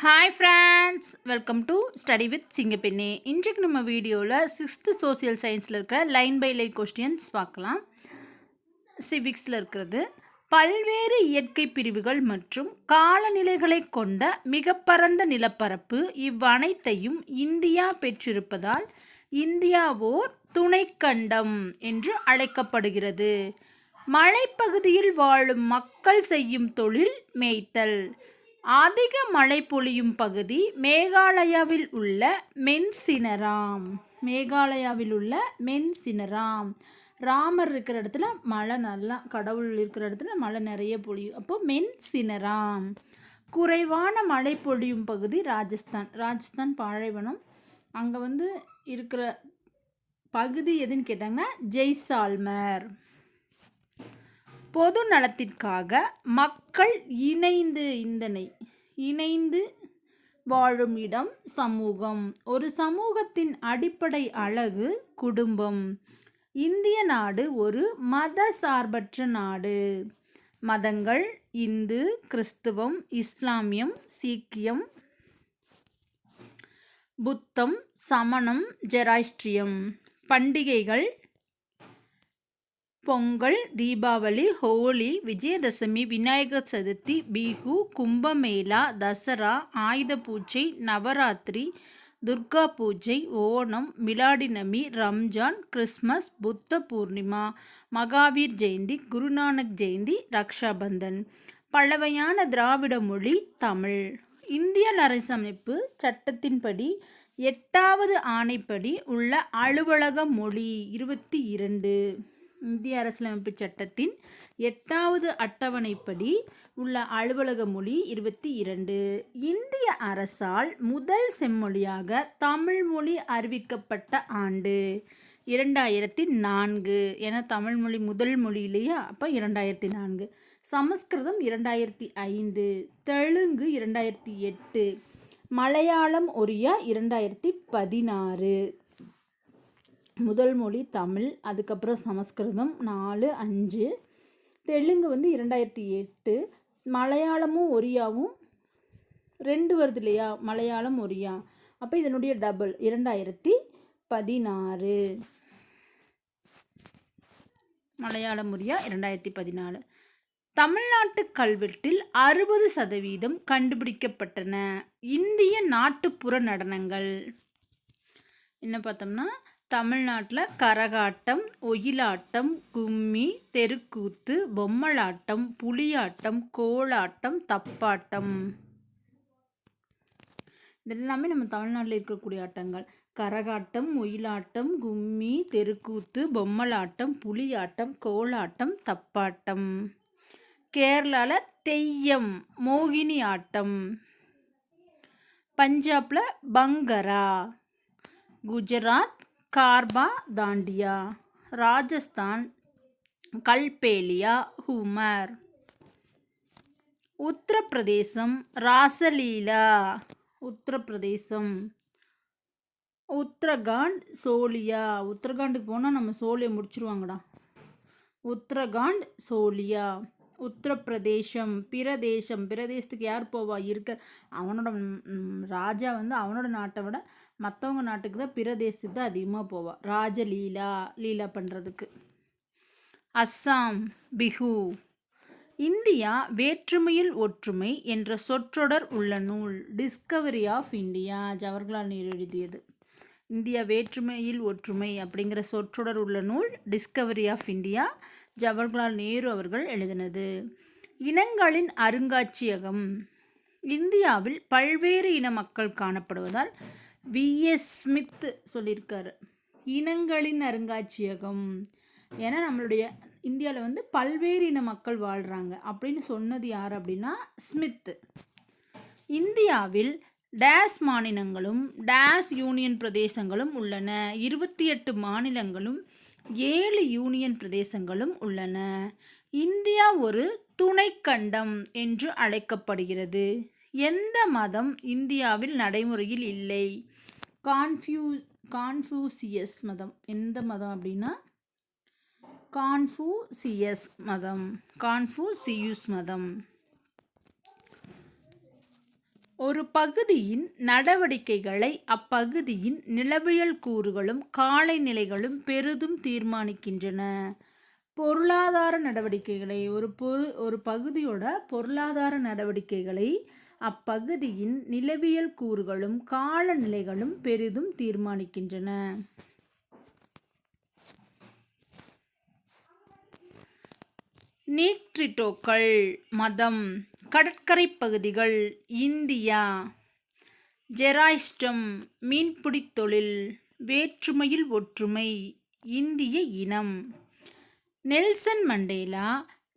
Hi friends, welcome to study with Singappenne. இன்றைக்கு நம்ம வீடியோவில் 6th சோசியல் சயின்ஸில் இருக்கிற லைன் பை லைன் கொஸ்டின்ஸ் பார்க்கலாம். சிவிக்ஸில் இருக்கிறது பல்வேறு இயற்கை பிரிவுகள் மற்றும் காலநிலைகளை கொண்ட மிக பரந்த நிலப்பரப்பு இவ்வனைத்தையும் இந்தியா பெற்றிருப்பதால் இந்தியா ஓர் துணைக்கண்டம் என்று அழைக்கப்படுகிறது. மலைப்பகுதியில் வாழும் மக்கள் செய்யும் தொழில் மேய்த்தல். அதிக மழை பொழியும் பகுதி மேகாலயாவில் உள்ள மென்சினராம். ராமர் இருக்கிற இடத்துல மழை நல்லா, கடவுள் இருக்கிற இடத்துல மழை நிறைய பொழியும், அப்போ மென்சினராம். குறைவான மழை பொழியும் பகுதி ராஜஸ்தான் பாலைவனம். அங்கே இருக்கிற பகுதி எதுன்னு கேட்டாங்கன்னா ஜெய்சால்மர். பொது நலத்திற்காக மக்கள் இணைந்து வாழும் இடம் சமூகம். ஒரு சமூகத்தின் அடிப்படை அழகு குடும்பம். இந்திய நாடு ஒரு மத சார்பற்ற நாடு. மதங்கள் இந்து, கிறிஸ்துவம், இஸ்லாமியம், சீக்கியம், புத்தம், சமணம், ஜெராஸ்ட்ரியம். பண்டிகைகள் பொங்கல், தீபாவளி, ஹோலி, விஜயதசமி, விநாயகர் சதுர்த்தி, பிஹு, கும்பமேளா, தசரா, ஆயுத பூஜை, நவராத்திரி, துர்கா பூஜை, ஓணம், மிலாடிநபி, ரம்ஜான், கிறிஸ்மஸ், புத்த பூர்ணிமா, மகாவீர் ஜெயந்தி, குருநானக் ஜெயந்தி, ரக்ஷாபந்தன். பழமையான திராவிட மொழி தமிழ். இந்திய அரசமைப்பு சட்டத்தின்படி 8வது ஆணைப்படி உள்ள அலுவலக மொழி 22. இந்திய அரசியலமைப்பு சட்டத்தின் 8வது அட்டவணைப்படி உள்ள அலுவலக மொழி 22. இந்திய அரசால் முதல் செம்மொழியாக தமிழ் மொழி அறிவிக்கப்பட்ட ஆண்டு 2004. ஏன்னா தமிழ் மொழி முதல் மொழி இல்லையா, அப்போ 2004. சமஸ்கிருதம் 2005, தெலுங்கு 2008, மலையாளம் ஒரியா 2016. முதல் மொழி தமிழ், அதுக்கப்புறம் சமஸ்கிருதம் 4, 5, தெலுங்கு 2008, மலையாளமும் ஒரியாவும் 2 வருது இல்லையா, மலையாளம் ஒரியா, அப்போ இதனுடைய டபுள் 2016. மலையாளம் ஒரியா 2014. தமிழ்நாட்டு கல்வெட்டில் 60% கண்டுபிடிக்கப்பட்டன. இந்திய நாட்டுப்புற நடனங்கள் என்ன பார்த்தோம்னா, தமிழ்நாட்டில் கரகாட்டம், ஒயிலாட்டம், கும்மி, தெருக்கூத்து, பொம்மலாட்டம், புலியாட்டம், கோலாட்டம், தப்பாட்டம். இதெல்லாமே நம்ம தமிழ்நாட்டில் இருக்கக்கூடிய ஆட்டங்கள். கரகாட்டம், ஒயிலாட்டம், கும்மி, தெருக்கூத்து, பொம்மலாட்டம், புலியாட்டம், கோலாட்டம், தப்பாட்டம். கேரளாவில் தெய்யம், மோகினி ஆட்டம். பஞ்சாபில் பங்கரா. குஜராத் கார்பா தாண்டியா. ராஜஸ்தான் கல்பேலியா, ஹூமர். உத்தரப்பிரதேசம் ராசலீலா. உத்தரப்பிரதேசம். உத்தரகாண்ட் சோலியா. உத்தரகாண்டுக்கு போனால் நம்ம சோலியை முடிச்சிருவாங்கடா. உத்தரகாண்ட் சோலியா. உத்தரப்பிரதேசம் பிரதேசத்துக்கு யார் போவா, அவனோட ராஜா அவனோட நாட்டை விட மற்றவங்க நாட்டுக்கு தான் பிரதேசத்துக்கு தான் அதிகமாக போவா, லீலா பண்ணுறதுக்கு. அஸ்ஸாம் பிஹு. இந்தியா வேற்றுமையில் ஒற்றுமை என்ற சொற்றொடர் உள்ள நூல். Discovery of India, Jawaharlal Nehru எழுதியது. இந்தியா வேற்றுமையில் ஒற்றுமை அப்படிங்கிற சொற்றொடர் உள்ள நூல் discovery of India, Jawaharlal Nehru அவர்கள் எழுதினது. இனங்களின் அருங்காட்சியகம். இந்தியாவில் பல்வேறு இன மக்கள் காணப்படுவதால் V.S. ஸ்மித் சொல்லியிருக்காரு இனங்களின் அருங்காட்சியகம். ஏன்னா நம்மளுடைய இந்தியாவில் பல்வேறு இன மக்கள் வாழ்கிறாங்க அப்படின்னு சொன்னது யார் அப்படின்னா ஸ்மித். இந்தியாவில் டேஸ் மாநிலங்களும் டேஸ் யூனியன் பிரதேசங்களும் உள்ளன. 28 மாநிலங்களும் 7 யூனியன் பிரதேசங்களும் உள்ளன. இந்தியா ஒரு துணைக்கண்டம் என்று அழைக்கப்படுகிறது. எந்த மதம் இந்தியாவில் நடைமுறையில் இல்லை? கான்ஃபூசியஸ் மதம். எந்த மதம் அப்படின்னா கான்ஃபூசியஸ் மதம். ஒரு பகுதியின் நடவடிக்கைகளை அப்பகுதியின் நிலவியல் கூறுகளும் காலநிலைகளும் பெரிதும் தீர்மானிக்கின்றன. பொருளாதார நடவடிக்கைகளை ஒரு பகுதியோட பொருளாதார நடவடிக்கைகளை அப்பகுதியின் நிலவியல் கூறுகளும் காலநிலைகளும் பெரிதும் தீர்மானிக்கின்றன. நீக்ரிட்டோக்கள் மதம். கடற்கரை பகுதிகள் இந்தியா. ஜெராயிஸ்டம் மீன்பிடித் தொழில். வேற்றுமையில் ஒற்றுமை இந்திய இனம். நெல்சன் மண்டேலா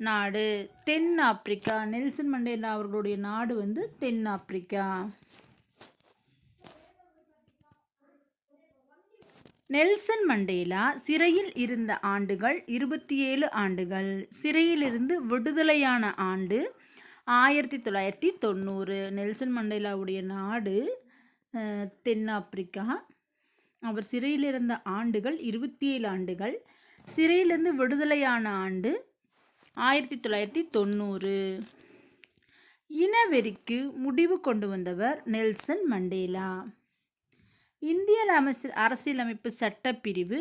நாடு தென்னாப்பிரிக்கா. நெல்சன் மண்டேலா அவர்களுடைய நாடு தென்னாப்பிரிக்கா. நெல்சன் மண்டேலா சிறையில் இருந்த ஆண்டுகள் 27 ஆண்டுகள். சிறையிலிருந்து விடுதலையான ஆண்டு 1990. நெல்சன் மண்டேலாவுடைய நாடு தென்னாப்பிரிக்கா. அவர் சிறையில் இருந்த ஆண்டுகள் 27 ஆண்டுகள். சிறையிலிருந்து விடுதலையான ஆண்டு 1990. இனவெறிக்கு முடிவு கொண்டு வந்தவர் நெல்சன் மண்டேலா. இந்திய அரசியலமைப்பு சட்டப்பிரிவு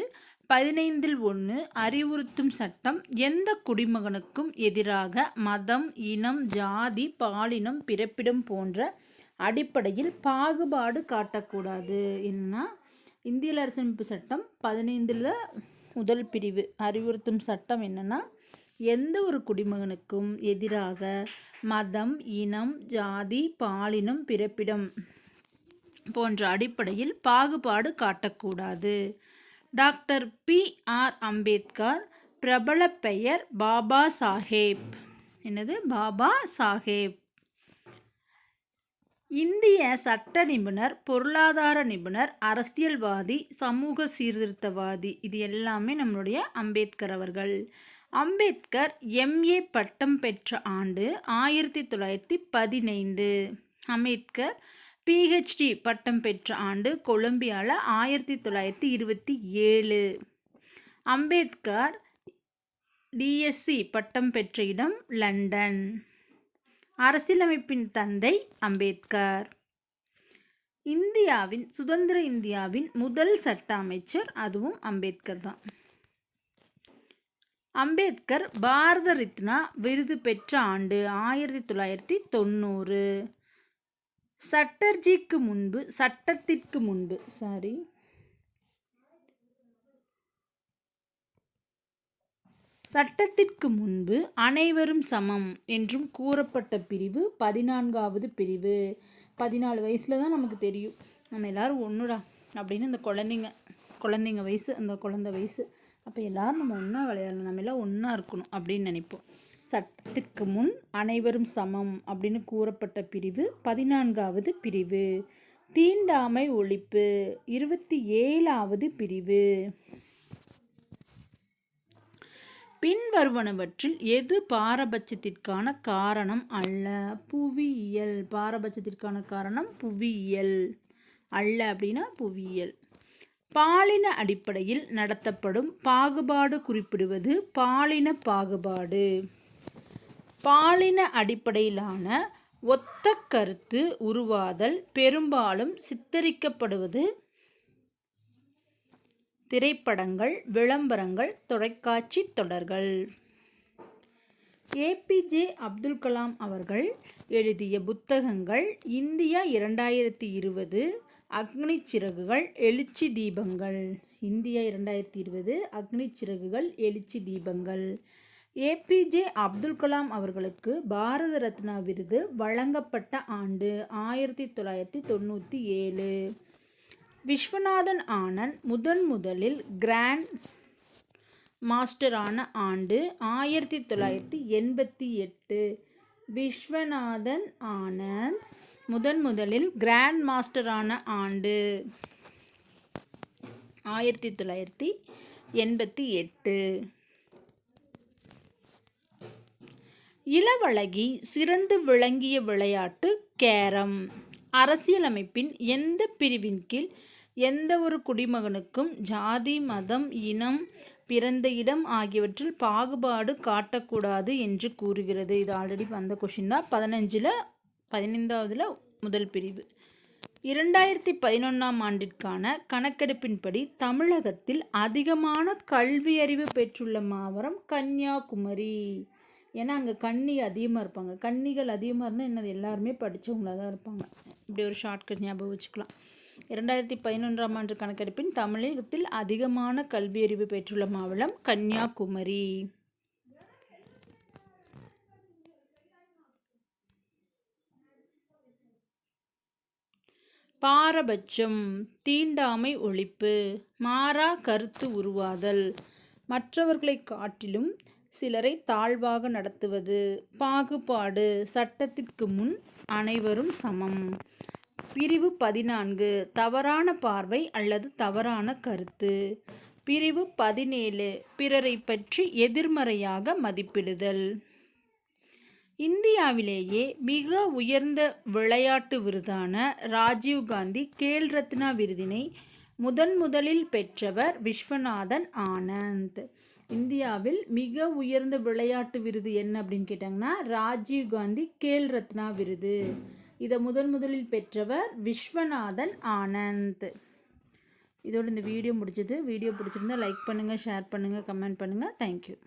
15(1) அறிவுறுத்தும் சட்டம் எந்த குடிமகனுக்கும் எதிராக மதம், இனம், ஜாதி, பாலினம், பிறப்பிடம் போன்ற அடிப்படையில் பாகுபாடு காட்டக்கூடாது. என்னன்னா இந்திய அரசியலமைப்பு சட்டம் 15 முதல் பிரிவு அறிவுறுத்தும் சட்டம் என்னன்னா எந்த ஒரு குடிமகனுக்கும் எதிராக மதம், இனம், ஜாதி, பாலினம், பிறப்பிடம் போன்ற அடிப்படையில் பாகுபாடு காட்டக்கூடாது. Doctor P.R. அம்பேத்கர் பிரபல பெயர் பாபா சாஹேப். என்னது? பாபா சாஹேப். இந்திய சட்ட நிபுணர், பொருளாதார நிபுணர், அரசியல்வாதி, சமூக சீர்திருத்தவாதி. இது எல்லாமே நம்மளுடைய அம்பேத்கர் அவர்கள். அம்பேத்கர் MA பட்டம் பெற்ற ஆண்டு 1915. அம்பேத்கர் PhD பட்டம் பெற்ற ஆண்டு கொலம்பியாவில் 1927. அம்பேத்கர் DSc பட்டம் பெற்ற இடம் லண்டன். அரசியலமைப்பின் தந்தை அம்பேத்கர். சுதந்திர இந்தியாவின் முதல் சட்ட அமைச்சர் அதுவும் அம்பேத்கர் தான். அம்பேத்கர் பாரத ரத்னா விருது பெற்ற ஆண்டு 1990. சட்டத்திற்கு முன்பு அனைவரும் சமம் என்றும் கூறப்பட்ட பிரிவு 14வது பிரிவு. 14 வயசில் தான் நமக்கு தெரியும் நம்ம எல்லோரும் ஒன்றுடா அப்படின்னு இந்த குழந்தைங்க வயசு, அந்த குழந்தை வயசு. அப்போ எல்லோரும் நம்ம ஒன்றா விளையாடணும், நம்ம எல்லாம் ஒன்றா இருக்கணும் அப்படின்னு நினைப்போம். சட்டத்திற்கு முன் அனைவரும் சமம் அப்படின்னு கூறப்பட்ட பிரிவு 14வது பிரிவு. தீண்டாமை ஒழிப்பு 27வது பிரிவு. பின்வருவனவற்றில் எது பாரபட்சத்திற்கான காரணம் அல்ல? புவியியல். பாரபட்சத்திற்கான காரணம் புவியியல் அல்ல அப்படின்னா புவியியல். பாலின அடிப்படையில் நடத்தப்படும் பாகுபாடு குறிப்பிடுவது பாலின பாகுபாடு. பாலின அடிப்படையிலான ஒத்த கருத்து உருவாதல் பெரும்பாலும் சித்தரிக்கப்படுவது திரைப்படங்கள், விளம்பரங்கள், தொலைக்காட்சி தொடர்கள். APJ அப்துல் கலாம் அவர்கள் எழுதிய புத்தகங்கள் இந்தியா 2020, அக்னி சிறகுகள், எழுச்சி தீபங்கள். இந்தியா 2020, அக்னி சிறகுகள், எழுச்சி தீபங்கள். APJ அப்துல் கலாம் அவர்களுக்கு பாரத ரத்னா விருது வழங்கப்பட்ட ஆண்டு 1997. விஸ்வநாதன் ஆனந்த் முதலில் கிராண்ட் மாஸ்டரான ஆண்டு 1988. விஸ்வநாதன் ஆனந்த் முதலில் கிராண்ட் மாஸ்டரான ஆண்டு 1988. இளவழகி சிறந்து விளங்கிய விளையாட்டு கேரம். அரசியலமைப்பின் எந்த பிரிவின் கீழ் எந்த ஒரு குடிமகனுக்கும் ஜாதி, மதம், இனம், பிறந்த இடம் ஆகியவற்றில் பாகுபாடு காட்டக்கூடாது என்று கூறுகிறது? இது ஆல்ரெடி வந்த கொஷின் தான். 15ல் முதல் பிரிவு. 2011ஆம் ஆண்டிற்கான கணக்கெடுப்பின்படி தமிழகத்தில் அதிகமான கல்வியறிவு பெற்றுள்ள மாவட்டம் கன்னியாகுமரி. ஏன்னா அங்கே கன்னி அதிகமாக இருப்பாங்க. கன்னிகள் அதிகமாக இருந்தால் என்னது எல்லாருமே படித்தவங்களாக தான் இருப்பாங்க. இப்படி ஒரு ஷார்ட்கட் ஞாபகம் வச்சுக்கலாம். 2011ஆம் ஆண்டு கணக்கெடுப்பின் தமிழகத்தில் அதிகமான கல்வியறிவு பெற்றுள்ள மாவட்டம் கன்னியாகுமரி. பாரபட்சம், தீண்டாமை ஒழிப்பு, மாறா கருத்து உருவாதல், மற்றவர்களை காட்டிலும் சிலரை தாழ்வாக நடத்துவது, பாகுபாடு, சட்டத்திற்கு முன் அனைவரும் சமம். பிரிவு 14 தவறான பார்வை அல்லது தவறான கருத்து. பிரிவு 17 பிறரை பற்றி எதிர்மறையாக மதிப்பிடுதல். இந்தியாவிலேயே மிக உயர்ந்த விளையாட்டு விருதான ராஜீவ்காந்தி கேல் ரத்னா விருதினை முதலில் பெற்றவர் விஸ்வநாதன் ஆனந்த். இந்தியாவில் மிக உயர்ந்த விளையாட்டு விருது என்ன அப்படின்னு கேட்டாங்கன்னா ராஜீவ்காந்தி கேல் ரத்னா விருது. இதை முதலில் பெற்றவர் விஸ்வநாதன் ஆனந்த். இதோடு இந்த வீடியோ முடிஞ்சது. வீடியோ பிடிச்சிருந்தா லைக் பண்ணுங்கள், ஷேர் பண்ணுங்கள், கமெண்ட் பண்ணுங்கள். தேங்க்யூ.